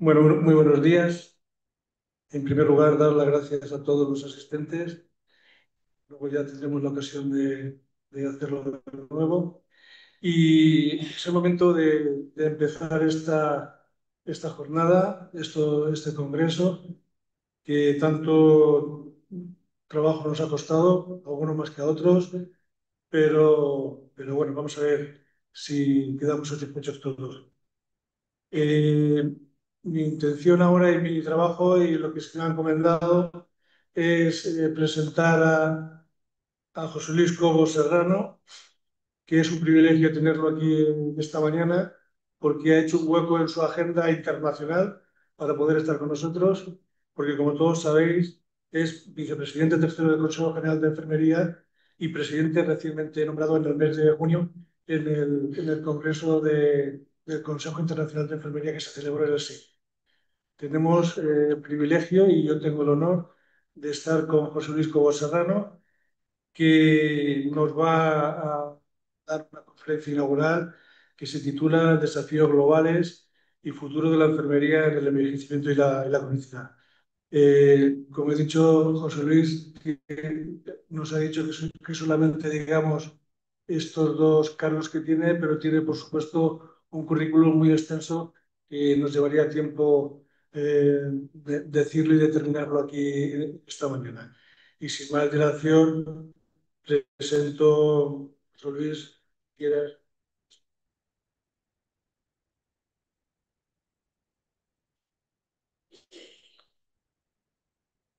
Bueno, muy buenos días. En primer lugar, dar las gracias a todos los asistentes. Luego ya tendremos la ocasión de hacerlo de nuevo. Y es el momento de empezar esta jornada, este congreso, que tanto trabajo nos ha costado, algunos más que a otros, pero bueno, vamos a ver si quedamos satisfechos todos. Eh, Mi intención ahora y mi trabajo y lo que se me ha encomendado es presentar a José Luis Cobo Serrano, que es un privilegio tenerlo aquí esta mañana, porque ha hecho un hueco en su agenda internacional para poder estar con nosotros, porque como todos sabéis, es vicepresidente tercero del Consejo General de Enfermería y presidente recientemente nombrado en el mes de junio en el Congreso del Consejo Internacional de Enfermería que se celebró en Helsinki. Tenemos el privilegio y yo tengo el honor de estar con José Luis Cobo Serrano, que nos va a dar una conferencia inaugural que se titula Desafíos globales y futuro de la enfermería en el envejecimiento y la cronicidad. Como he dicho, José Luis nos ha dicho que solamente digamos estos dos cargos que tiene, pero tiene, por supuesto, un currículum muy extenso que nos llevaría tiempo decirlo y determinarlo aquí esta mañana. Y sin más dilación, presento, José Luis, ¿quieres?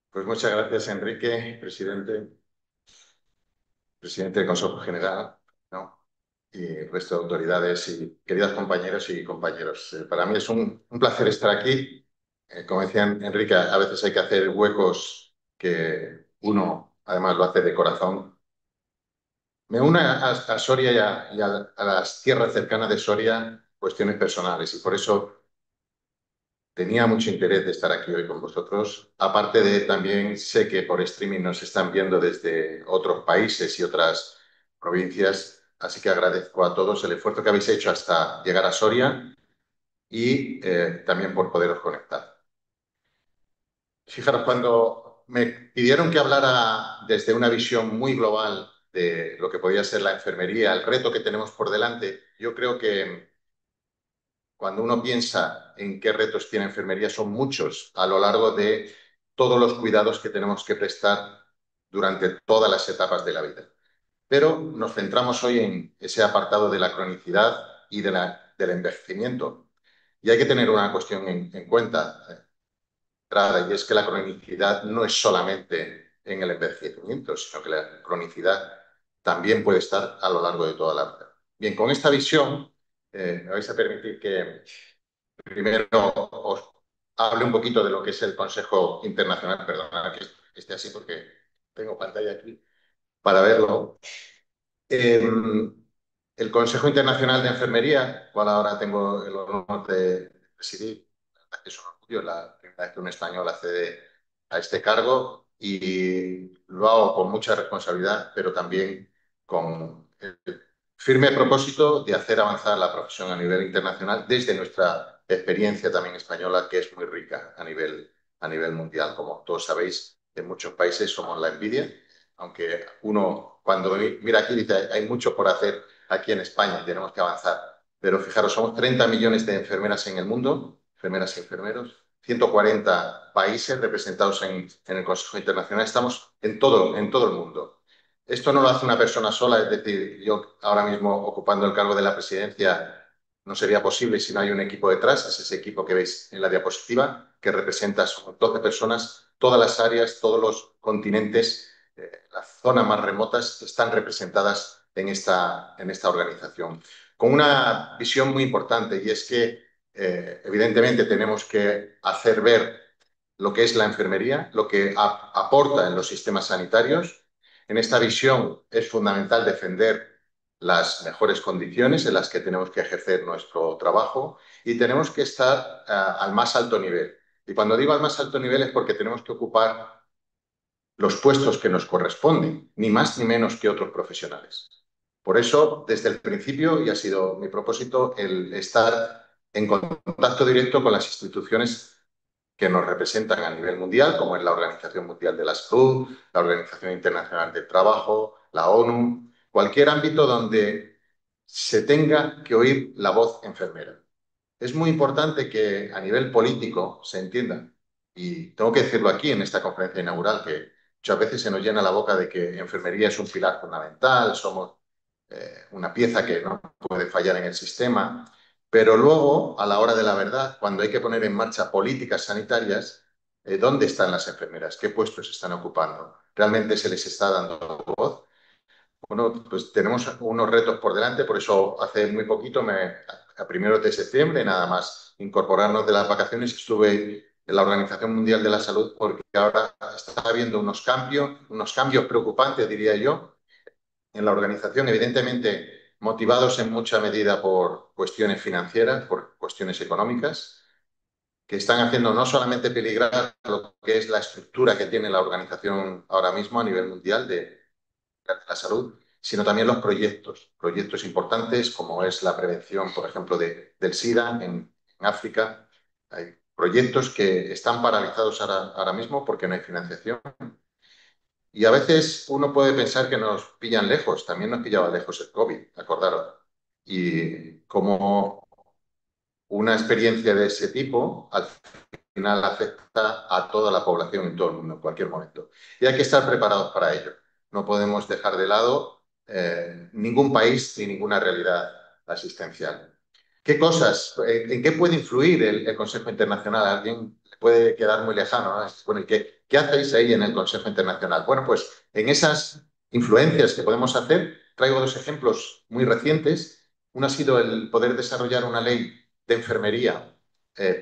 Pues muchas gracias, Enrique, presidente del Consejo General, ¿no? Y el resto de autoridades y queridos compañeros y compañeros. Para mí es un placer estar aquí. Como decía Enrique, a veces hay que hacer huecos que uno además lo hace de corazón. Me une a Soria y a las tierras cercanas de Soria cuestiones personales y por eso tenía mucho interés de estar aquí hoy con vosotros. Aparte de también sé que por streaming nos están viendo desde otros países y otras provincias, así que agradezco a todos el esfuerzo que habéis hecho hasta llegar a Soria y también por poderos conectar. Fijaros, cuando me pidieron que hablara desde una visión muy global de lo que podía ser la enfermería, el reto que tenemos por delante, yo creo que cuando uno piensa en qué retos tiene enfermería, son muchos a lo largo de todos los cuidados que tenemos que prestar durante todas las etapas de la vida. Pero nos centramos hoy en ese apartado de la cronicidad y del envejecimiento. Y hay que tener una cuestión en cuenta, y es que la cronicidad no es solamente en el envejecimiento, sino que la cronicidad también puede estar a lo largo de toda la vida. Bien, con esta visión, me vais a permitir que primero os hable un poquito de lo que es el Consejo Internacional, perdona que esté así porque tengo pantalla aquí para verlo. Eh, el Consejo Internacional de Enfermería, cual ahora tengo el honor de presidir, es un orgullo, la primera vez que un español accede a este cargo y lo hago con mucha responsabilidad, pero también con el firme propósito de hacer avanzar la profesión a nivel internacional desde nuestra experiencia también española, que es muy rica a nivel mundial. Como todos sabéis, en muchos países somos la envidia, aunque uno cuando mira aquí dice hay mucho por hacer aquí en España y tenemos que avanzar. Pero fijaros, somos 30 millones de enfermeras en el mundo, enfermeras y enfermeros, 140 países representados en el Consejo Internacional. Estamos en todo el mundo. Esto no lo hace una persona sola, es decir, yo ahora mismo ocupando el cargo de la presidencia no sería posible si no hay un equipo detrás, es ese equipo que veis en la diapositiva, que representa, son 12 personas, todas las áreas, todos los continentes, las zonas más remotas están representadas en esta organización. Con una visión muy importante y es que evidentemente tenemos que hacer ver lo que es la enfermería, lo que aporta en los sistemas sanitarios. En esta visión es fundamental defender las mejores condiciones en las que tenemos que ejercer nuestro trabajo y tenemos que estar al más alto nivel. Y cuando digo al más alto nivel es porque tenemos que ocupar los puestos que nos corresponden, ni más ni menos que otros profesionales. Por eso, desde el principio, y ha sido mi propósito, el estar en contacto directo con las instituciones que nos representan a nivel mundial, como es la Organización Mundial de la Salud, la Organización Internacional del Trabajo, la ONU, cualquier ámbito donde se tenga que oír la voz enfermera. Es muy importante que a nivel político se entienda, y tengo que decirlo aquí en esta conferencia inaugural, que muchas veces se nos llena la boca de que enfermería es un pilar fundamental, somos una pieza que no puede fallar en el sistema, pero luego, a la hora de la verdad, cuando hay que poner en marcha políticas sanitarias, ¿dónde están las enfermeras? ¿Qué puestos están ocupando? ¿Realmente se les está dando voz? Bueno, pues tenemos unos retos por delante, por eso hace muy poquito, a primeros de septiembre, nada más incorporarnos de las vacaciones, estuve en la Organización Mundial de la Salud porque ahora está habiendo unos cambios preocupantes, diría yo, en la organización, evidentemente motivados en mucha medida por cuestiones financieras, por cuestiones económicas, que están haciendo no solamente peligrar lo que es la estructura que tiene la organización ahora mismo a nivel mundial de la salud, sino también los proyectos importantes como es la prevención, por ejemplo, del SIDA en África. Hay proyectos que están paralizados ahora mismo porque no hay financiación. Y a veces uno puede pensar que nos pillan lejos, también nos pillaba lejos el COVID, acordaros. Y como una experiencia de ese tipo, al final afecta a toda la población en todo el mundo, en cualquier momento. Y hay que estar preparados para ello. No podemos dejar de lado ningún país ni ninguna realidad asistencial. ¿Qué cosas, en qué puede influir el Consejo Internacional? A alguien le puede quedar muy lejano, ¿no? Bueno, ¿y qué hacéis ahí en el Consejo Internacional? Bueno, pues en esas influencias que podemos hacer, traigo dos ejemplos muy recientes. Uno ha sido el poder desarrollar una ley de enfermería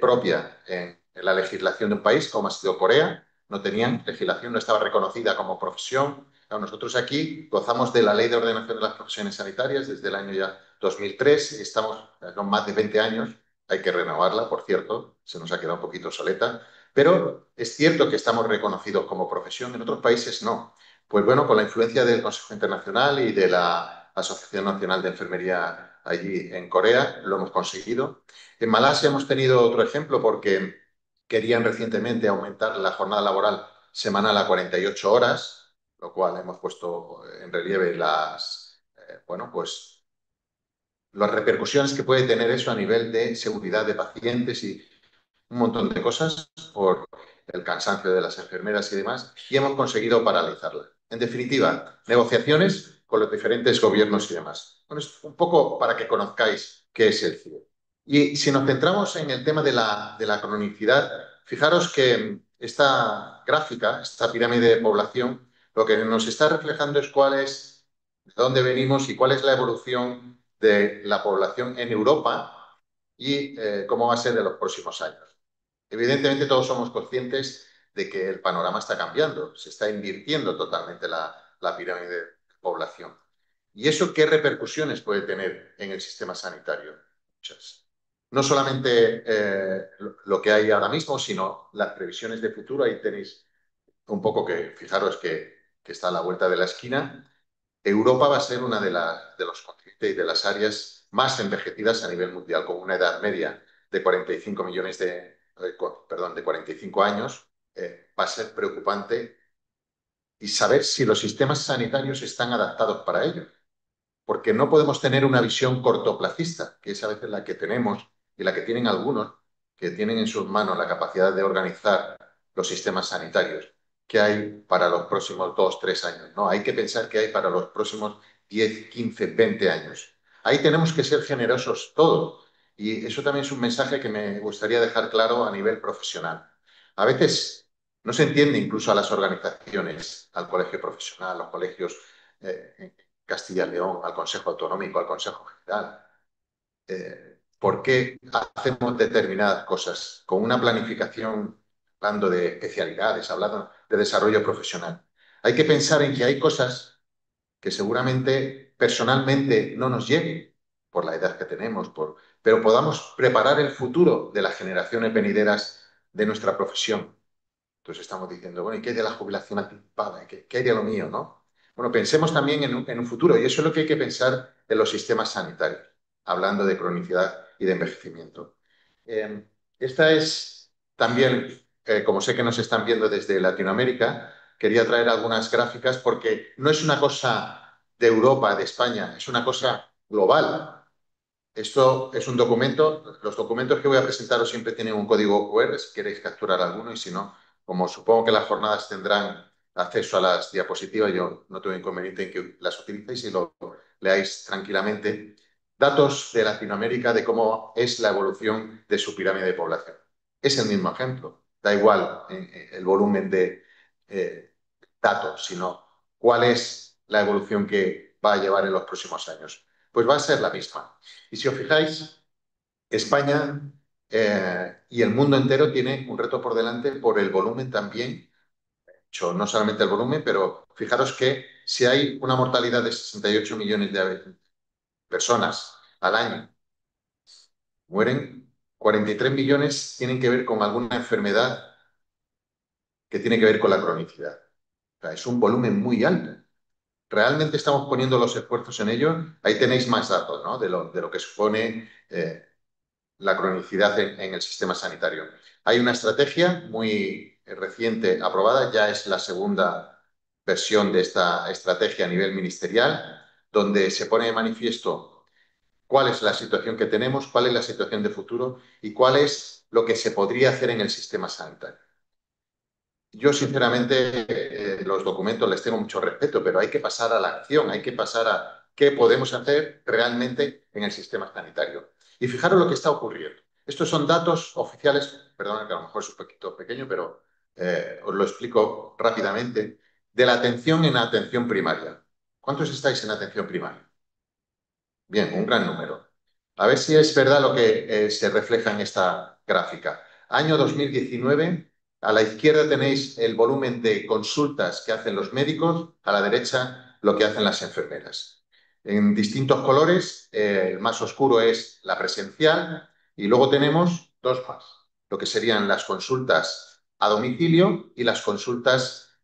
propia en la legislación de un país, como ha sido Corea. No tenían legislación, no estaba reconocida como profesión. Claro, nosotros aquí gozamos de la Ley de Ordenación de las Profesiones Sanitarias desde el año ya 2003 y estamos con más de 20 años. Hay que renovarla, por cierto, se nos ha quedado un poquito obsoleta. Pero es cierto que estamos reconocidos como profesión, en otros países no. Pues bueno, con la influencia del Consejo Internacional y de la Asociación Nacional de Enfermería allí en Corea, lo hemos conseguido. En Malasia hemos tenido otro ejemplo porque querían recientemente aumentar la jornada laboral semanal a 48 horas, lo cual hemos puesto en relieve bueno, pues las repercusiones que puede tener eso a nivel de seguridad de pacientes y un montón de cosas por el cansancio de las enfermeras y demás, y hemos conseguido paralizarla. En definitiva, negociaciones con los diferentes gobiernos y demás. Bueno, es un poco para que conozcáis qué es el CIE. Y si nos centramos en el tema de la cronicidad, fijaros que esta gráfica, esta pirámide de población, lo que nos está reflejando es de dónde venimos y cuál es la evolución de la población en Europa y cómo va a ser en los próximos años. Evidentemente todos somos conscientes de que el panorama está cambiando, se está invirtiendo totalmente la pirámide de población. ¿Y eso qué repercusiones puede tener en el sistema sanitario? Muchas. No solamente lo que hay ahora mismo, sino las previsiones de futuro. Ahí tenéis un poco que, fijaros que está a la vuelta de la esquina. Europa va a ser una de los continentes y de las áreas más envejecidas a nivel mundial, con una edad media de 45 millones perdón, de 45 años. Va a ser preocupante y saber si los sistemas sanitarios están adaptados para ello, porque no podemos tener una visión cortoplacista, que es a veces la que tenemos y la que tienen algunos, que tienen en sus manos la capacidad de organizar los sistemas sanitarios, que hay para los próximos 2, 3 años. No, hay que pensar que hay para los próximos 10, 15, 20 años. Ahí tenemos que ser generosos todos. Y eso también es un mensaje que me gustaría dejar claro a nivel profesional. A veces no se entiende incluso a las organizaciones, al colegio profesional, a los colegios Castilla y León, al Consejo Autonómico, al Consejo General. ¿Por qué hacemos determinadas cosas con una planificación, hablando de especialidades, hablando de desarrollo profesional? Hay que pensar en que hay cosas que seguramente personalmente no nos lleguen por la edad que tenemos, pero podamos preparar el futuro de las generaciones venideras de nuestra profesión. Entonces estamos diciendo, bueno, ¿y qué hay de la jubilación anticipada? ¿Qué hay de lo mío, no? Bueno, pensemos también en un futuro, y eso es lo que hay que pensar en los sistemas sanitarios, hablando de cronicidad y de envejecimiento. Eh, Esta es también, como sé que nos están viendo desde Latinoamérica, quería traer algunas gráficas porque no es una cosa de Europa, de España, es una cosa global. Esto es un documento. Los documentos que voy a presentaros siempre tienen un código QR si queréis capturar alguno y si no, como supongo que las jornadas tendrán acceso a las diapositivas, yo no tengo inconveniente en que las utilicéis y lo leáis tranquilamente. Datos de Latinoamérica de cómo es la evolución de su pirámide de población. Es el mismo ejemplo. Da igual el volumen de eh, datos, sino cuál es la evolución que va a llevar en los próximos años. Pues va a ser la misma. Y si os fijáis, España y el mundo entero tiene un reto por delante por el volumen también, no solamente el volumen, pero fijaros que si hay una mortalidad de 68 millones de personas al año, mueren 43 millones, tienen que ver con alguna enfermedad que tiene que ver con la cronicidad. O sea, es un volumen muy alto. ¿Realmente estamos poniendo los esfuerzos en ello? Ahí tenéis más datos, ¿no? De lo que supone la cronicidad en el sistema sanitario. Hay una estrategia muy reciente aprobada, ya es la segunda versión de esta estrategia a nivel ministerial, donde se pone de manifiesto cuál es la situación que tenemos, cuál es la situación de futuro y cuál es lo que se podría hacer en el sistema sanitario. Yo, sinceramente, los documentos les tengo mucho respeto, pero hay que pasar a la acción, hay que pasar a qué podemos hacer realmente en el sistema sanitario. Y fijaros lo que está ocurriendo. Estos son datos oficiales, perdón, que a lo mejor es un poquito pequeño, pero os lo explico rápidamente, de la atención en atención primaria. ¿Cuántos estáis en atención primaria? Bien, un gran número. A ver si es verdad lo que se refleja en esta gráfica. Año 2019, a la izquierda tenéis el volumen de consultas que hacen los médicos, a la derecha lo que hacen las enfermeras. En distintos colores, el más oscuro es la presencial y luego tenemos dos más, lo que serían las consultas a domicilio y las consultas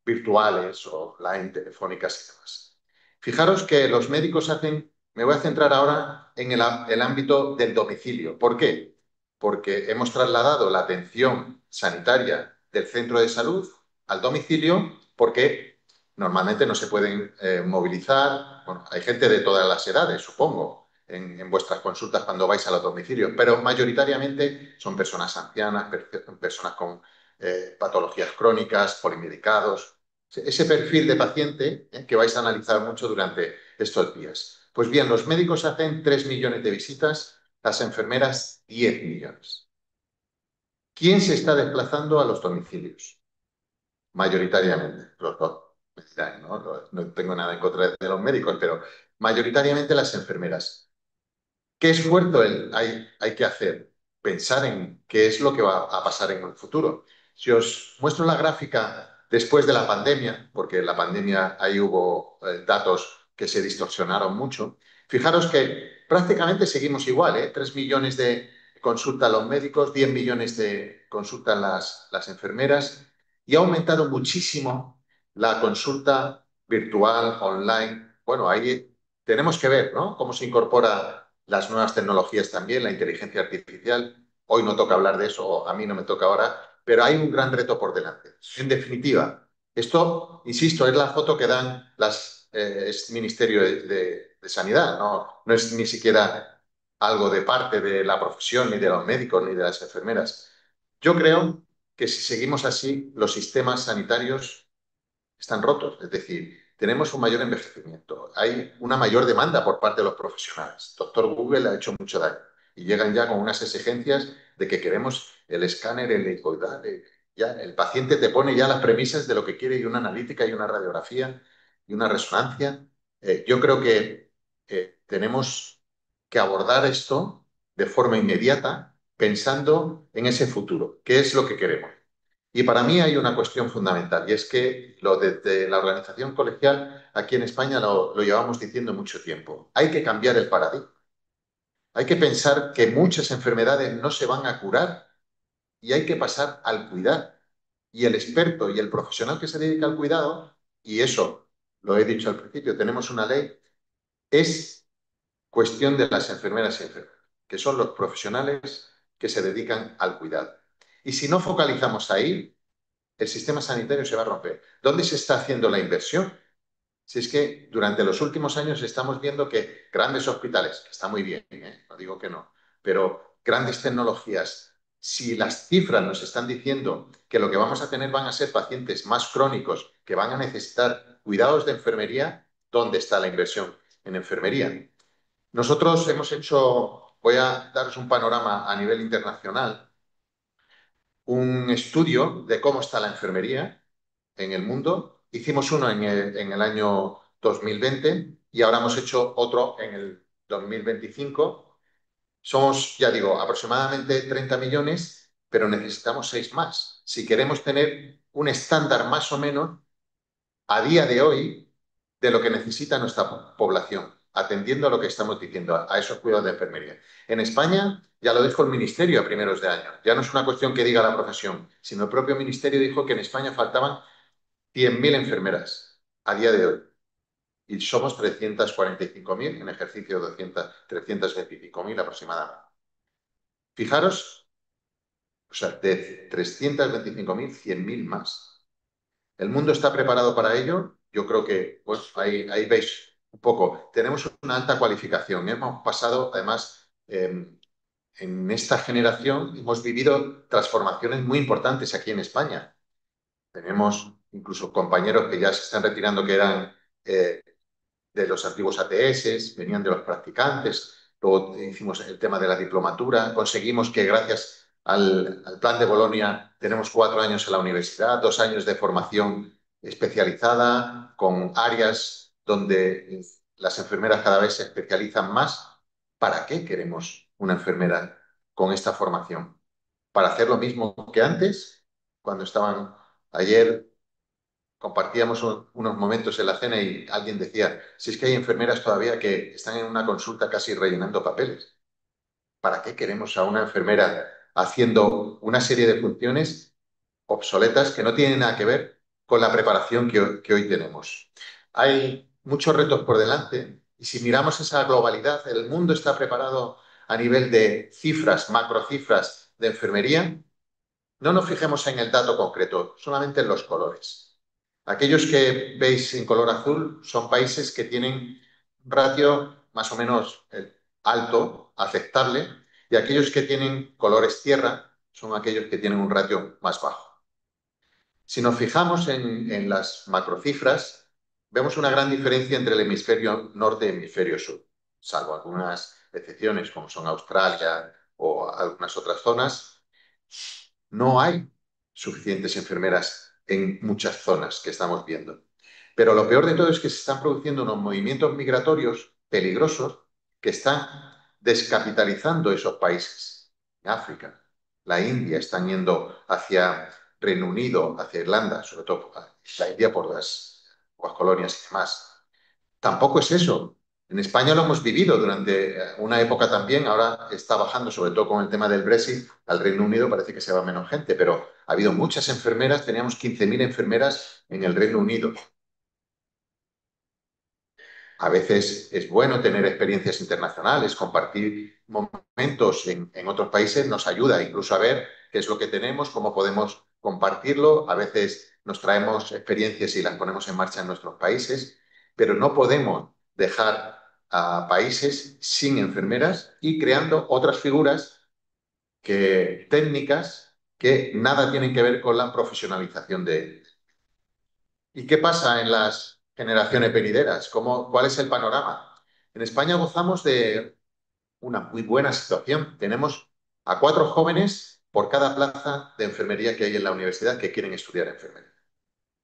virtuales o online, telefónicas y demás. Fijaros que los médicos hacen, me voy a centrar ahora en el ámbito del domicilio. ¿Por qué? Porque hemos trasladado la atención sanitaria del centro de salud al domicilio porque normalmente no se pueden movilizar. Bueno, hay gente de todas las edades, supongo, en vuestras consultas cuando vais a los domicilios, pero mayoritariamente son personas ancianas, personas con patologías crónicas, polimedicados, ese perfil de paciente que vais a analizar mucho durante estos días. Pues bien, los médicos hacen 3 millones de visitas, las enfermeras 10 millones. ¿Quién se está desplazando a los domicilios? Mayoritariamente, los dos. ¿No? No tengo nada en contra de los médicos, pero mayoritariamente las enfermeras. ¿Qué esfuerzo hay que hacer? Pensar en qué es lo que va a pasar en el futuro. Si os muestro la gráfica después de la pandemia, porque en la pandemia ahí hubo datos que se distorsionaron mucho, fijaros que prácticamente seguimos igual, ¿eh? 3 millones de consultas a los médicos, 10 millones de consultas las enfermeras y ha aumentado muchísimo la consulta virtual, online. Bueno, ahí tenemos que ver, ¿no? Cómo se incorpora las nuevas tecnologías también, la inteligencia artificial. Hoy no toca hablar de eso, a mí no me toca ahora, pero hay un gran reto por delante. En definitiva, esto, insisto, es la foto que dan es Ministerio de Sanidad, no es ni siquiera algo de parte de la profesión, ni de los médicos, ni de las enfermeras. Yo creo que si seguimos así, los sistemas sanitarios están rotos. Es decir, tenemos un mayor envejecimiento, hay una mayor demanda por parte de los profesionales. Doctor Google ha hecho mucho daño y llegan ya con unas exigencias de que queremos el escáner, el ecoidal, ya el paciente te pone ya las premisas de lo que quiere y una analítica y una radiografía y una resonancia. Yo creo que tenemos que abordar esto de forma inmediata pensando en ese futuro, qué es lo que queremos. Y para mí hay una cuestión fundamental y es que lo de la organización colegial aquí en España lo llevamos diciendo mucho tiempo. Hay que cambiar el paradigma. Hay que pensar que muchas enfermedades no se van a curar y hay que pasar al cuidar. Y el experto y el profesional que se dedica al cuidado, y eso lo he dicho al principio, tenemos una ley, es cuestión de las enfermeras y enfermeros. que son los profesionales que se dedican al cuidado. Y si no focalizamos ahí, el sistema sanitario se va a romper. ¿Dónde se está haciendo la inversión? Si es que durante los últimos años estamos viendo que grandes hospitales, que está muy bien, no digo que no, pero grandes tecnologías, si las cifras nos están diciendo que lo que vamos a tener van a ser pacientes más crónicos que van a necesitar cuidados de enfermería, ¿dónde está la inversión en enfermería? Nosotros hemos hecho, voy a daros un panorama a nivel internacional, un estudio de cómo está la enfermería en el mundo. Hicimos uno en el año 2020 y ahora hemos hecho otro en el 2025. Somos, ya digo, aproximadamente 30 millones, pero necesitamos 6 más. Si queremos tener un estándar más o menos a día de hoy de lo que necesita nuestra población, atendiendo a lo que estamos diciendo, a esos cuidados de enfermería. En España, ya lo dijo el Ministerio a primeros de año, ya no es una cuestión que diga la profesión, sino el propio Ministerio dijo que en España faltaban 100.000 enfermeras a día de hoy. Y somos 345.000 en ejercicio 325.000 aproximadamente. Fijaros, o sea, de 325.000, 100.000 más. ¿El mundo está preparado para ello? Yo creo que, pues ahí veis un poco. Tenemos una alta cualificación. Hemos pasado, además, en esta generación, hemos vivido transformaciones muy importantes aquí en España. Tenemos incluso compañeros que ya se están retirando que eran de los antiguos ATS, venían de los practicantes, luego hicimos el tema de la diplomatura, conseguimos que gracias al plan de Bolonia tenemos 4 años en la universidad, 2 años de formación especializada, con áreas donde las enfermeras cada vez se especializan más. ¿Para qué queremos una enfermera con esta formación? ¿Para hacer lo mismo que antes? Cuando estaban ayer compartíamos unos momentos en la cena y alguien decía, si es que hay enfermeras todavía que están en una consulta casi rellenando papeles. ¿Para qué queremos a una enfermera haciendo una serie de funciones obsoletas que no tienen nada que ver con la preparación que hoy tenemos? Hay muchos retos por delante y si miramos esa globalidad, el mundo está preparado a nivel de cifras, macrocifras de enfermería. No nos fijemos en el dato concreto, solamente en los colores. Aquellos que veis en color azul son países que tienen un ratio más o menos alto, aceptable, y aquellos que tienen colores tierra son aquellos que tienen un ratio más bajo. Si nos fijamos en las macrocifras, vemos una gran diferencia entre el hemisferio norte y el hemisferio sur, salvo algunas excepciones como son Australia o algunas otras zonas. No hay suficientes enfermeras en muchas zonas que estamos viendo. Pero lo peor de todo es que se están produciendo unos movimientos migratorios peligrosos que están descapitalizando esos países. En África, la India están yendo hacia Reino Unido, hacia Irlanda, sobre todo la India por las colonias y demás. Tampoco es eso. En España lo hemos vivido durante una época también, ahora está bajando, sobre todo con el tema del Brexit, al Reino Unido parece que se va menos gente, pero ha habido muchas enfermeras, teníamos 15.000 enfermeras en el Reino Unido. A veces es bueno tener experiencias internacionales, compartir momentos en otros países nos ayuda incluso a ver qué es lo que tenemos, cómo podemos compartirlo. A veces nos traemos experiencias y las ponemos en marcha en nuestros países, pero no podemos dejar a países sin enfermeras y creando otras figuras técnicas que nada tienen que ver con la profesionalización de. ¿Y qué pasa en las generaciones venideras? ¿Cuál es el panorama? En España gozamos de una muy buena situación. Tenemos a 4 jóvenes por cada plaza de enfermería que hay en la universidad que quieren estudiar enfermería.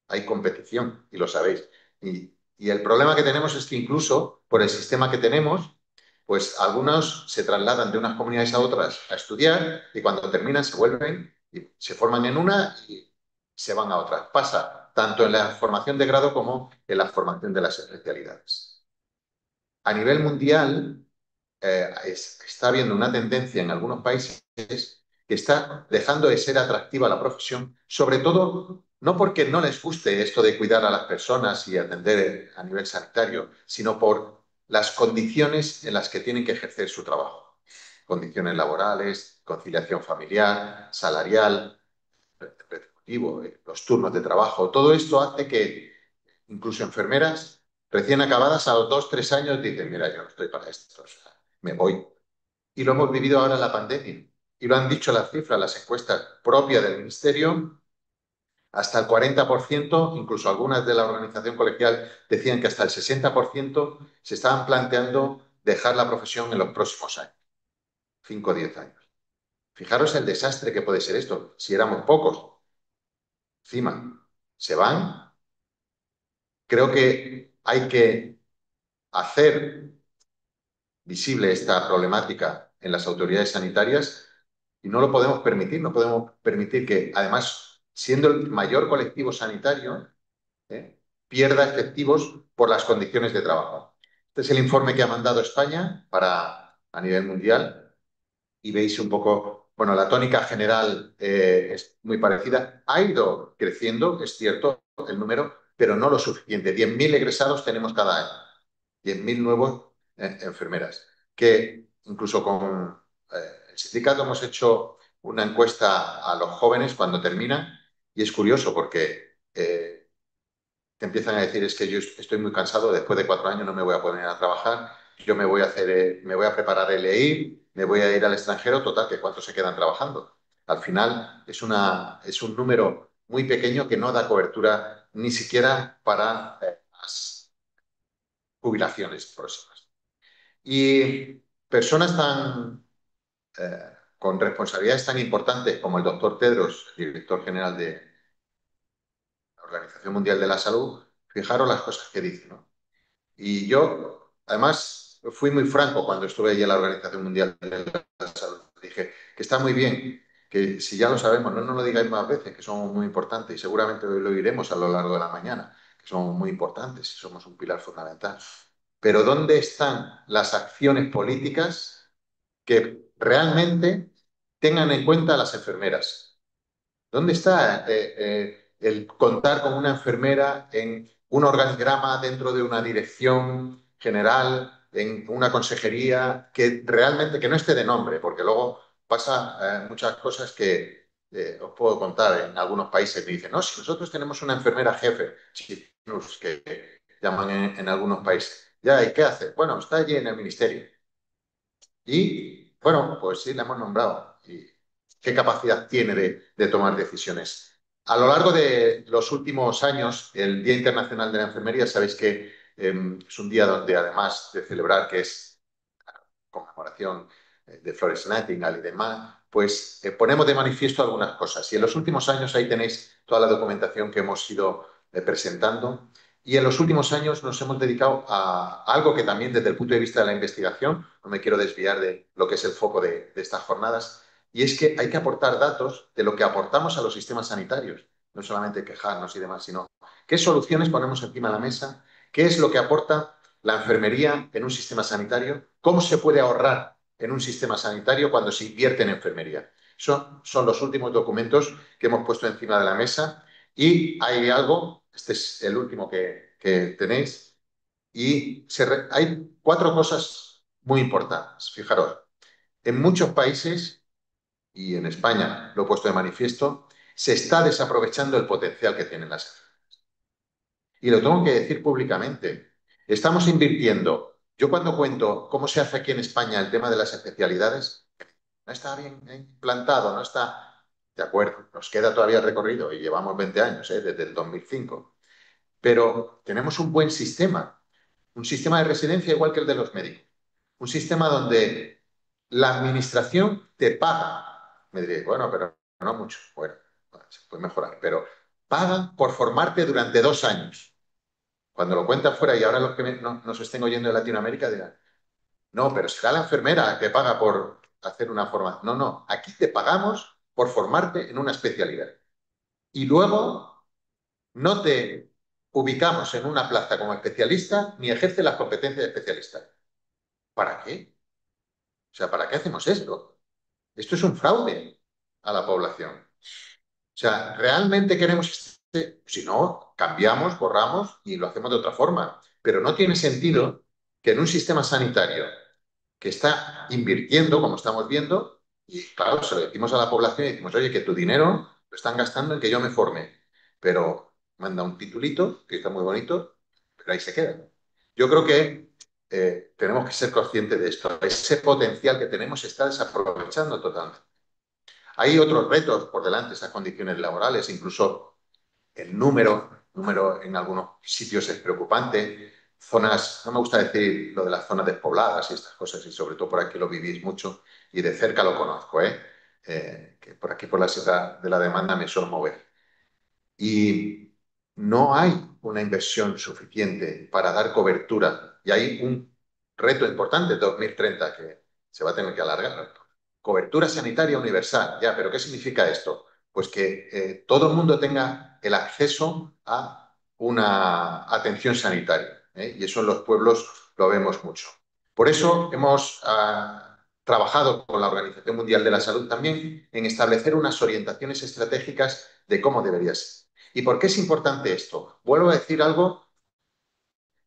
Hay competición, y lo sabéis. Y el problema que tenemos es que incluso por el sistema que tenemos, pues algunos se trasladan de unas comunidades a otras a estudiar y cuando terminan se vuelven y se forman en una y se van a otra. Pasa tanto en la formación de grado como en la formación de las especialidades. A nivel mundial, está habiendo una tendencia en algunos países que está dejando de ser atractiva la profesión, sobre todo no porque no les guste esto de cuidar a las personas y atender a nivel sanitario, sino por las condiciones en las que tienen que ejercer su trabajo. condiciones laborales, conciliación familiar, salarial, retributivo, los turnos de trabajo. Todo esto hace que incluso enfermeras recién acabadas a los 2, 3 años dicen, mira, yo no estoy para esto, o sea, me voy. Y lo hemos vivido ahora en la pandemia. Y lo han dicho las cifras, las encuestas propias del Ministerio, hasta el 40%, incluso algunas de la organización colegial decían que hasta el 60% se estaban planteando dejar la profesión en los próximos años, 5 o 10 años. Fijaros el desastre que puede ser esto, si éramos pocos. Encima, se van. Creo que hay que hacer visible esta problemática en las autoridades sanitarias y no lo podemos permitir. No podemos permitir que, además, siendo el mayor colectivo sanitario, pierda efectivos por las condiciones de trabajo. Este es el informe que ha mandado España a nivel mundial y veis un poco, bueno, la tónica general es muy parecida. Ha ido creciendo, es cierto, el número, pero no lo suficiente. 10.000 egresados tenemos cada año, 10.000 nuevos enfermeras, que incluso con el sindicato hemos hecho una encuesta a los jóvenes cuando terminan y es curioso porque te empiezan a decir es que yo estoy muy cansado, después de 4 años no me voy a poner a trabajar, yo me voy a hacer, me voy a preparar el EIR, me voy a ir al extranjero, total, que cuántos se quedan trabajando. Al final es un número muy pequeño que no da cobertura ni siquiera para las jubilaciones próximas. Y personas con responsabilidades tan importantes como el doctor Tedros, director general de la Organización Mundial de la Salud, fijaros las cosas que dice, ¿no? Y yo, además, fui muy franco cuando estuve allí en la Organización Mundial de la Salud. Dije que está muy bien, que si ya lo sabemos, no nos lo digáis más veces, que somos muy importantes y seguramente lo oiremos a lo largo de la mañana, que somos muy importantes y somos un pilar fundamental. Pero ¿dónde están las acciones políticas que realmente tengan en cuenta a las enfermeras? ¿Dónde está el contar con una enfermera en un organigrama dentro de una dirección general, en una consejería, que realmente que no esté de nombre? Porque luego pasa muchas cosas que os puedo contar en algunos países. Me dicen, no, si nosotros tenemos una enfermera jefe, chinos, que llaman en algunos países. Ya, ¿y qué hace? Bueno, está allí en el ministerio. Y bueno, pues sí, la hemos nombrado. ¿Y qué capacidad tiene de tomar decisiones? A lo largo de los últimos años, el Día Internacional de la Enfermería, sabéis que es un día donde, además de celebrar que es conmemoración de Florence Nightingale y demás, pues ponemos de manifiesto algunas cosas. Y en los últimos años ahí tenéis toda la documentación que hemos ido presentando. Y en los últimos años nos hemos dedicado a algo que también desde el punto de vista de la investigación, no me quiero desviar de lo que es el foco de estas jornadas, y es que hay que aportar datos de lo que aportamos a los sistemas sanitarios, no solamente quejarnos y demás, sino qué soluciones ponemos encima de la mesa, qué es lo que aporta la enfermería en un sistema sanitario, cómo se puede ahorrar en un sistema sanitario cuando se invierte en enfermería. Son los últimos documentos que hemos puesto encima de la mesa y hay algo, este es el último que tenéis, y hay 4 cosas muy importantes. Fijaros, en muchos países, y en España lo he puesto de manifiesto, se está desaprovechando el potencial que tienen las enfermeras. Y lo tengo que decir públicamente. Estamos invirtiendo. Yo cuando cuento cómo se hace aquí en España el tema de las especialidades, no está bien implantado, no está de acuerdo. Nos queda todavía recorrido y llevamos 20 años, desde el 2005. Pero tenemos un sistema de residencia igual que el de los médicos. Un sistema donde la administración te paga. Me diréis, bueno, pero no mucho. Bueno, se puede mejorar, pero paga por formarte durante 2 años. Cuando lo cuentan fuera y ahora los que nos estén oyendo de Latinoamérica dirán, no, pero será la enfermera que paga por hacer una formación. No, no, aquí te pagamos por formarte en una especialidad. Y luego no te ubicamos en una plaza como especialista ni ejerce las competencias de especialista. ¿Para qué? O sea, ¿para qué hacemos esto? Esto es un fraude a la población. O sea, ¿realmente queremos si no, cambiamos, borramos y lo hacemos de otra forma? Pero no tiene sentido que en un sistema sanitario que está invirtiendo, como estamos viendo, y claro, se lo decimos a la población y decimos, oye, que tu dinero lo están gastando en que yo me forme, pero manda un titulito, que está muy bonito, pero ahí se queda. Yo creo que tenemos que ser conscientes de esto. Ese potencial que tenemos se está desaprovechando totalmente. Hay otros retos por delante, esas condiciones laborales, incluso el número en algunos sitios es preocupante. Zonas, no me gusta decir lo de las zonas despobladas y estas cosas, y sobre todo por aquí lo vivís mucho y de cerca lo conozco, ¿eh? Que por aquí por la Sierra de la Demanda me suelo mover. Y no hay una inversión suficiente para dar cobertura. Y hay un reto importante, 2030, que se va a tener que alargar. Cobertura sanitaria universal. Ya, pero ¿qué significa esto? Pues que todo el mundo tenga el acceso a una atención sanitaria. ¿Eh? Y eso en los pueblos lo vemos mucho. Por eso hemos trabajado con la Organización Mundial de la Salud también en establecer unas orientaciones estratégicas de cómo debería ser. ¿Y por qué es importante esto? Vuelvo a decir algo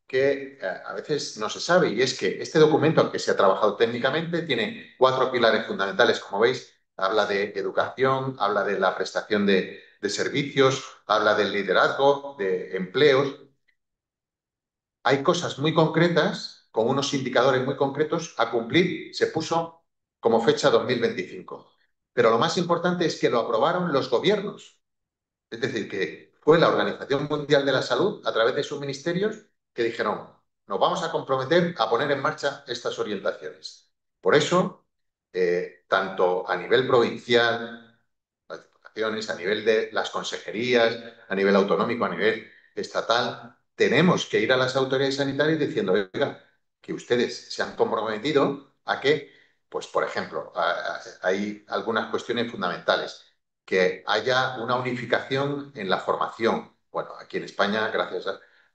que a veces no se sabe, y es que este documento, al que se ha trabajado técnicamente, tiene 4 pilares fundamentales, como veis. Habla de educación, habla de la prestación de servicios, habla del liderazgo, de empleos. Hay cosas muy concretas, con unos indicadores muy concretos a cumplir. Se puso como fecha 2025. Pero lo más importante es que lo aprobaron los gobiernos. Es decir, que fue la Organización Mundial de la Salud, a través de sus ministerios, que dijeron, nos vamos a comprometer a poner en marcha estas orientaciones. Por eso, tanto a nivel provincial, las diputaciones, a nivel de las consejerías, a nivel autonómico, a nivel estatal, tenemos que ir a las autoridades sanitarias diciendo, oiga, que ustedes se han comprometido a que, pues, por ejemplo, hay algunas cuestiones fundamentales que haya una unificación en la formación. Bueno, aquí en España, gracias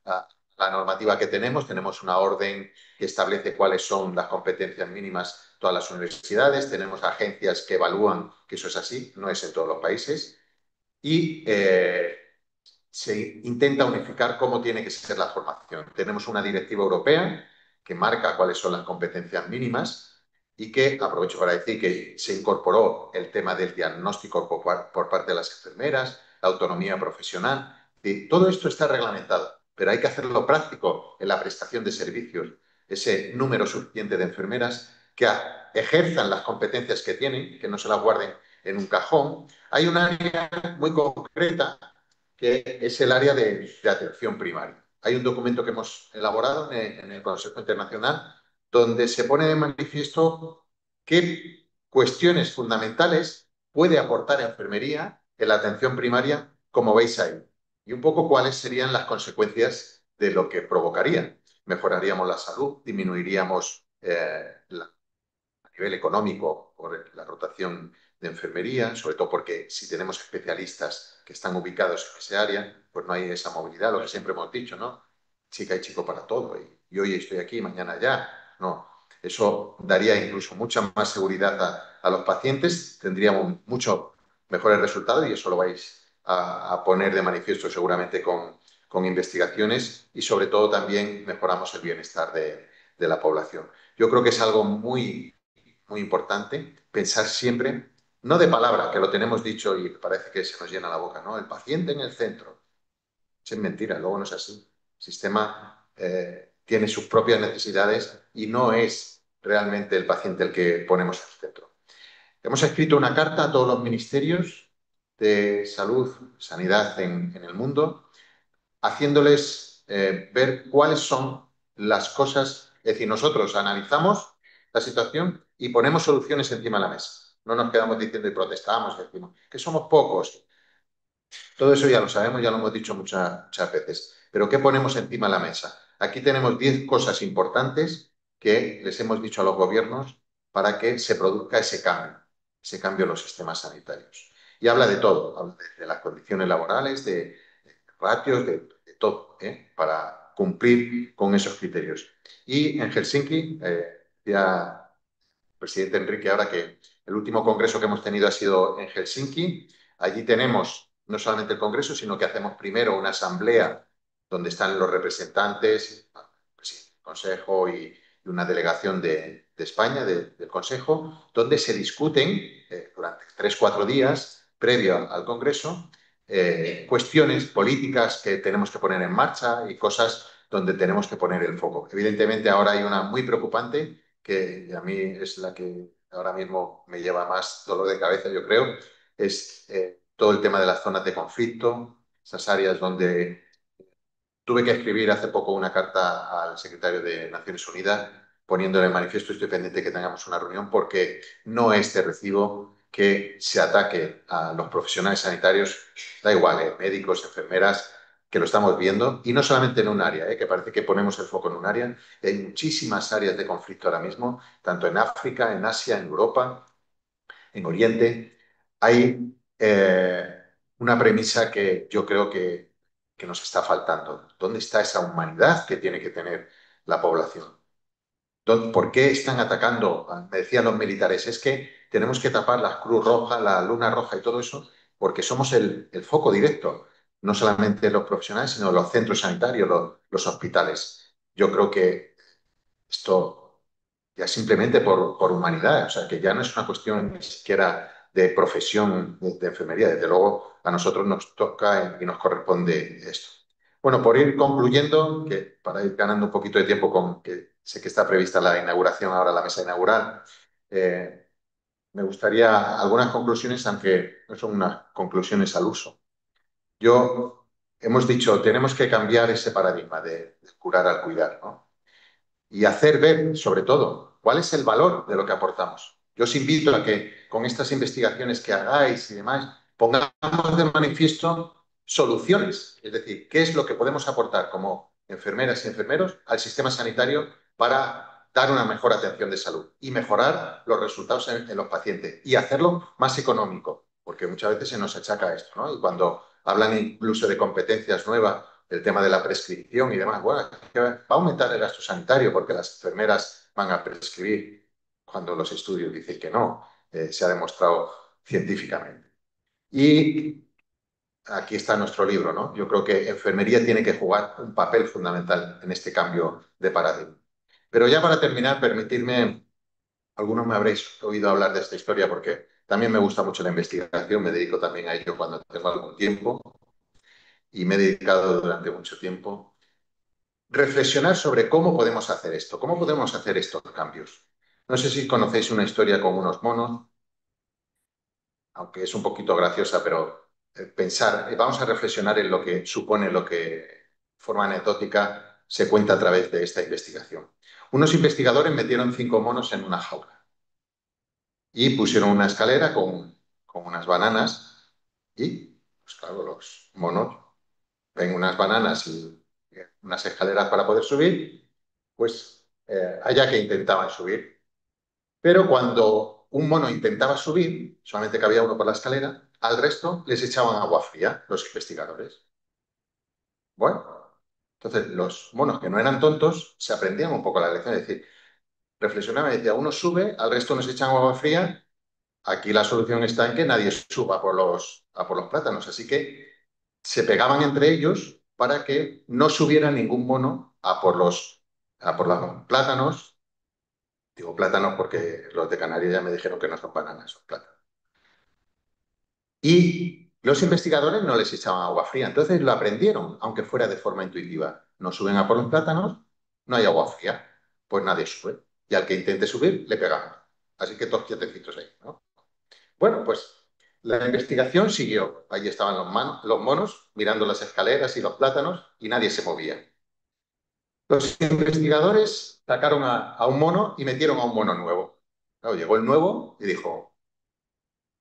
a la normativa que tenemos una orden que establece cuáles son las competencias mínimas de todas las universidades, tenemos agencias que evalúan que eso es así, no es en todos los países, y se intenta unificar cómo tiene que ser la formación. Tenemos una directiva europea que marca cuáles son las competencias mínimas y que, aprovecho para decir que se incorporó el tema del diagnóstico por parte de las enfermeras, la autonomía profesional. Y todo esto está reglamentado, pero hay que hacerlo práctico en la prestación de servicios. Ese número suficiente de enfermeras que ejerzan las competencias que tienen, que no se las guarden en un cajón. Hay un área muy concreta que es el área de atención primaria. Hay un documento que hemos elaborado en el Consejo Internacional donde se pone de manifiesto qué cuestiones fundamentales puede aportar enfermería en la atención primaria, como veis ahí, y un poco cuáles serían las consecuencias de lo que provocaría. Mejoraríamos la salud, disminuiríamos a nivel económico por la rotación de enfermería, sobre todo porque si tenemos especialistas que están ubicados en ese área, pues no hay esa movilidad, lo que siempre hemos dicho, ¿no? Chica y chico para todo, y hoy estoy aquí, mañana ya. No, eso daría incluso mucha más seguridad a los pacientes, tendríamos mucho mejores resultados y eso lo vais a poner de manifiesto seguramente con investigaciones y sobre todo también mejoramos el bienestar de la población. Yo creo que es algo muy importante pensar siempre, no de palabra, que lo tenemos dicho y parece que se nos llena la boca, ¿no? El paciente en el centro. Es mentira, luego no es así. El sistema tiene sus propias necesidades y no es realmente el paciente el que ponemos en el centro. Hemos escrito una carta a todos los ministerios de salud, sanidad en el mundo, haciéndoles ver cuáles son las cosas. Es decir, nosotros analizamos la situación y ponemos soluciones encima de la mesa. No nos quedamos diciendo y protestamos, decimos que somos pocos. Todo eso ya lo sabemos, ya lo hemos dicho muchas veces. Pero ¿qué ponemos encima de la mesa? Aquí tenemos 10 cosas importantes que les hemos dicho a los gobiernos para que se produzca ese cambio en los sistemas sanitarios. Y habla de todo, habla de las condiciones laborales, de ratios, de todo, para cumplir con esos criterios. Y en Helsinki, ya presidente Enrique, ahora que el último congreso que hemos tenido ha sido en Helsinki. Allí tenemos no solamente el congreso, sino que hacemos primero una asamblea donde están los representantes, el presidente del consejo una delegación de España, del Consejo, donde se discuten durante 3 o 4 días, previo al Congreso, cuestiones políticas que tenemos que poner en marcha y cosas donde tenemos que poner el foco. Evidentemente, ahora hay una muy preocupante, que a mí es la que ahora mismo me lleva más dolor de cabeza, yo creo, es todo el tema de las zonas de conflicto, esas áreas donde tuve que escribir hace poco una carta al secretario de Naciones Unidas poniéndole en manifiesto, estoy pendiente que tengamos una reunión, porque no es de recibo que se ataque a los profesionales sanitarios, da igual, médicos, enfermeras, que lo estamos viendo, y no solamente en un área, que parece que ponemos el foco en un área, hay muchísimas áreas de conflicto ahora mismo, tanto en África, en Asia, en Europa, en Oriente. Hay una premisa que yo creo que nos está faltando. ¿Dónde está esa humanidad que tiene que tener la población? ¿Por qué están atacando? Me decían los militares, es que tenemos que tapar la Cruz Roja, la Luna Roja y todo eso, porque somos el foco directo, no solamente los profesionales, sino los centros sanitarios, los hospitales. Yo creo que esto ya simplemente por humanidad, o sea, que ya no es una cuestión ni siquiera de profesión de enfermería, desde luego a nosotros nos toca y nos corresponde esto. Bueno, por ir concluyendo, que para ir ganando un poquito de tiempo con que sé que está prevista la inauguración ahora, la mesa inaugural, eh, me gustaría algunas conclusiones, aunque no son unas conclusiones al uso. Hemos dicho, tenemos que cambiar ese paradigma de curar al cuidar, ¿no? Y hacer ver, sobre todo, cuál es el valor de lo que aportamos. Yo os invito a que con estas investigaciones que hagáis y demás, pongamos de manifiesto soluciones, es decir, qué es lo que podemos aportar como enfermeras y enfermeros al sistema sanitario para dar una mejor atención de salud y mejorar los resultados en los pacientes y hacerlo más económico, porque muchas veces se nos achaca esto, ¿no? Y cuando hablan incluso de competencias nuevas, el tema de la prescripción y demás, bueno, que va a aumentar el gasto sanitario porque las enfermeras van a prescribir cuando los estudios dicen que no, se ha demostrado científicamente. Y aquí está nuestro libro, ¿no? Yo creo que enfermería tiene que jugar un papel fundamental en este cambio de paradigma. Pero ya para terminar, permitidme, algunos me habréis oído hablar de esta historia porque también me gusta mucho la investigación, me dedico también a ello cuando tengo algún tiempo y me he dedicado durante mucho tiempo. Reflexionar sobre cómo podemos hacer esto, cómo podemos hacer estos cambios. No sé si conocéis una historia con unos monos, aunque es un poquito graciosa, pero pensar, vamos a reflexionar en lo que supone, lo que de forma anecdótica se cuenta a través de esta investigación. Unos investigadores metieron 5 monos en una jaula y pusieron una escalera con unas bananas y, pues claro, los monos ven unas bananas y unas escaleras para poder subir, pues allá que intentaban subir. Pero cuando un mono intentaba subir, solamente cabía uno por la escalera, al resto les echaban agua fría, los investigadores. Bueno, entonces los monos que no eran tontos se aprendían un poco la lección, es decir, reflexionaban y decía, uno sube, al resto nos echan agua fría, aquí la solución está en que nadie suba a por los plátanos, así que se pegaban entre ellos para que no subiera ningún mono a por los plátanos. Digo plátanos porque los de Canarias ya me dijeron que no son bananas, son plátanos. Y los investigadores no les echaban agua fría, entonces lo aprendieron, aunque fuera de forma intuitiva. No suben a por los plátanos, no hay agua fría, pues nadie sube. Y al que intente subir, le pegamos. Así que todos quietecitos ahí, ¿no? Bueno, pues la investigación siguió. Allí estaban los monos mirando las escaleras y los plátanos y nadie se movía. Los investigadores sacaron a un mono y metieron a un mono nuevo. Claro, llegó el nuevo y dijo,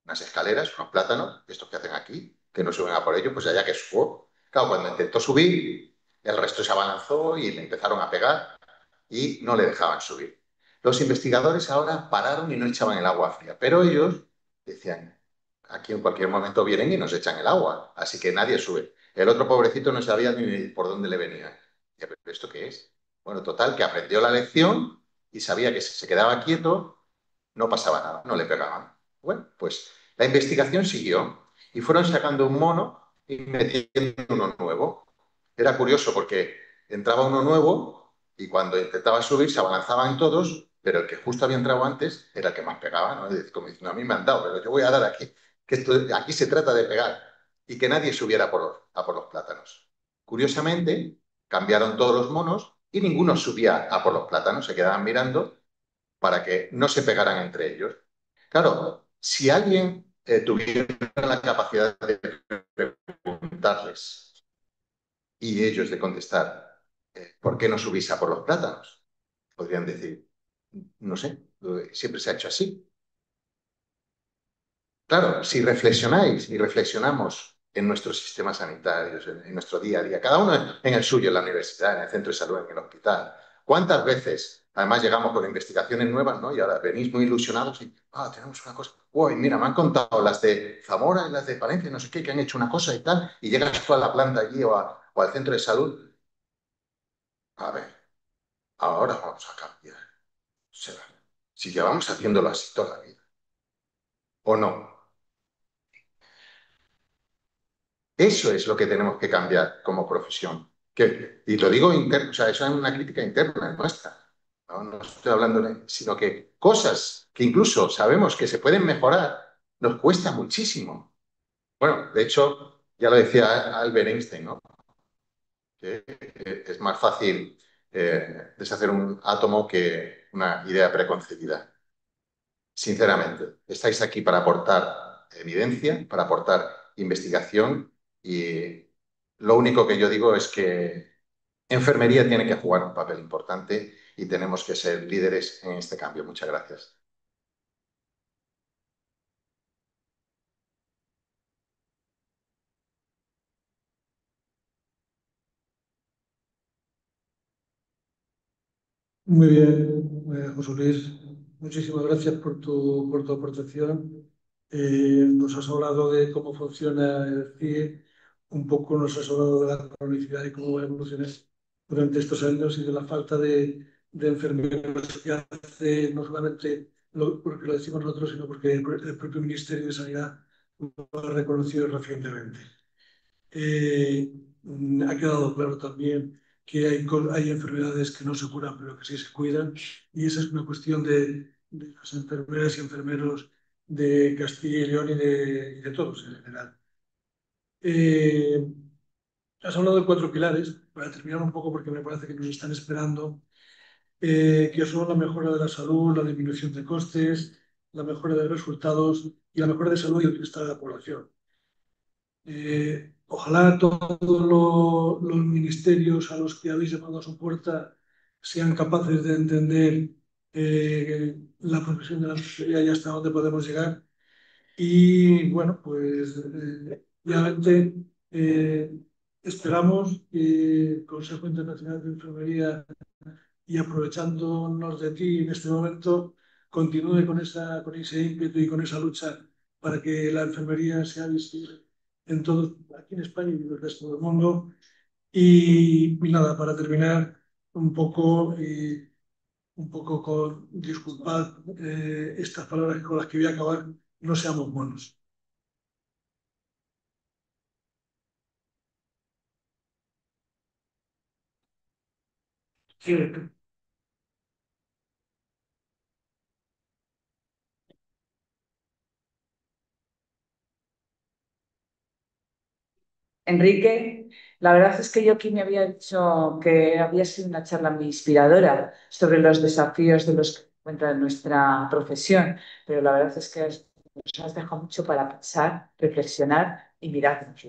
unas escaleras, unos plátanos, estos que hacen aquí, que no suben a por ello, pues allá que subo. Claro, cuando intentó subir, el resto se abalanzó y le empezaron a pegar y no le dejaban subir. Los investigadores ahora pararon y no echaban el agua fría, pero ellos decían, aquí en cualquier momento vienen y nos echan el agua, así que nadie sube. El otro pobrecito no sabía ni por dónde le venía. Ya, ¿pero esto qué es? Bueno, total, que aprendió la lección y sabía que si se quedaba quieto no pasaba nada, no le pegaban. Bueno, pues la investigación siguió y fueron sacando un mono y metiendo uno nuevo. Era curioso porque entraba uno nuevo Y cuando intentaba subir, se abalanzaban todos, pero el que justo había entrado antes era el que más pegaba, ¿no? Como diciendo, a mí me han dado, pero yo voy a dar aquí, que aquí se trata de pegar, y que nadie subiera a por los plátanos. Curiosamente, cambiaron todos los monos y ninguno subía a por los plátanos, se quedaban mirando para que no se pegaran entre ellos. Claro, si alguien tuviera la capacidad de preguntarles y ellos de contestar, ¿por qué no subís a por los plátanos? Podrían decir, no sé, siempre se ha hecho así. Claro, si reflexionáis y reflexionamos en nuestros sistemas sanitarios, en nuestro día a día, cada uno en el suyo, en la universidad, en el centro de salud, en el hospital, ¿cuántas veces además llegamos con investigaciones nuevas, ¿no? Y ahora venís muy ilusionados y, tenemos una cosa, uy, mira, me han contado las de Zamora y las de Palencia, no sé qué, que han hecho una cosa y tal, y llegas tú a la planta allí o al centro de salud. A ver, ahora vamos a cambiar. O sea, si llevamos haciéndolo así toda la vida, ¿o no? Eso es lo que tenemos que cambiar como profesión. Y lo digo interno, o sea, eso es una crítica interna nuestra. No, no estoy hablando, sino que cosas que incluso sabemos que se pueden mejorar, nos cuesta muchísimo. Bueno, de hecho, ya lo decía Albert Einstein, ¿no? Que es más fácil deshacer un átomo que una idea preconcebida. Sinceramente, estáis aquí para aportar evidencia, para aportar investigación y lo único que yo digo es que enfermería tiene que jugar un papel importante y tenemos que ser líderes en este cambio. Muchas gracias. Muy bien, José Luis, muchísimas gracias por tu aportación. Nos has hablado de cómo funciona el CIE, un poco nos has hablado de la cronicidad y cómo va a evolucionar durante estos años y de la falta de enfermeros que hace, no solamente porque lo decimos nosotros, sino porque el propio Ministerio de Sanidad lo ha reconocido recientemente. Eh, Ha quedado claro también que hay enfermedades que no se curan, pero que sí se cuidan, y esa es una cuestión de las enfermeras y enfermeros de Castilla y León y de todos en general. Eh, Has hablado de cuatro pilares, para terminar un poco, porque me parece que nos están esperando, que son la mejora de la salud, la disminución de costes, la mejora de resultados y la mejora de salud y el bienestar de la población. Ojalá todos los ministerios a los que habéis llamado a su puerta sean capaces de entender la profesión de la enfermería y hasta dónde podemos llegar. Y bueno, pues obviamente esperamos que el Consejo Internacional de Enfermería, y aprovechándonos de ti en este momento, continúe con ese ímpetu y con esa lucha para que la enfermería sea visible en todo, aquí en España y en el resto del mundo. Y nada, para terminar, un poco con, disculpad estas palabras con las que voy a acabar, no seamos monos. Sí, Enrique, la verdad es que yo aquí me había dicho que había sido una charla muy inspiradora sobre los desafíos de los que encuentra nuestra profesión, pero la verdad es que nos has dejado mucho para pensar, reflexionar y mirarnos.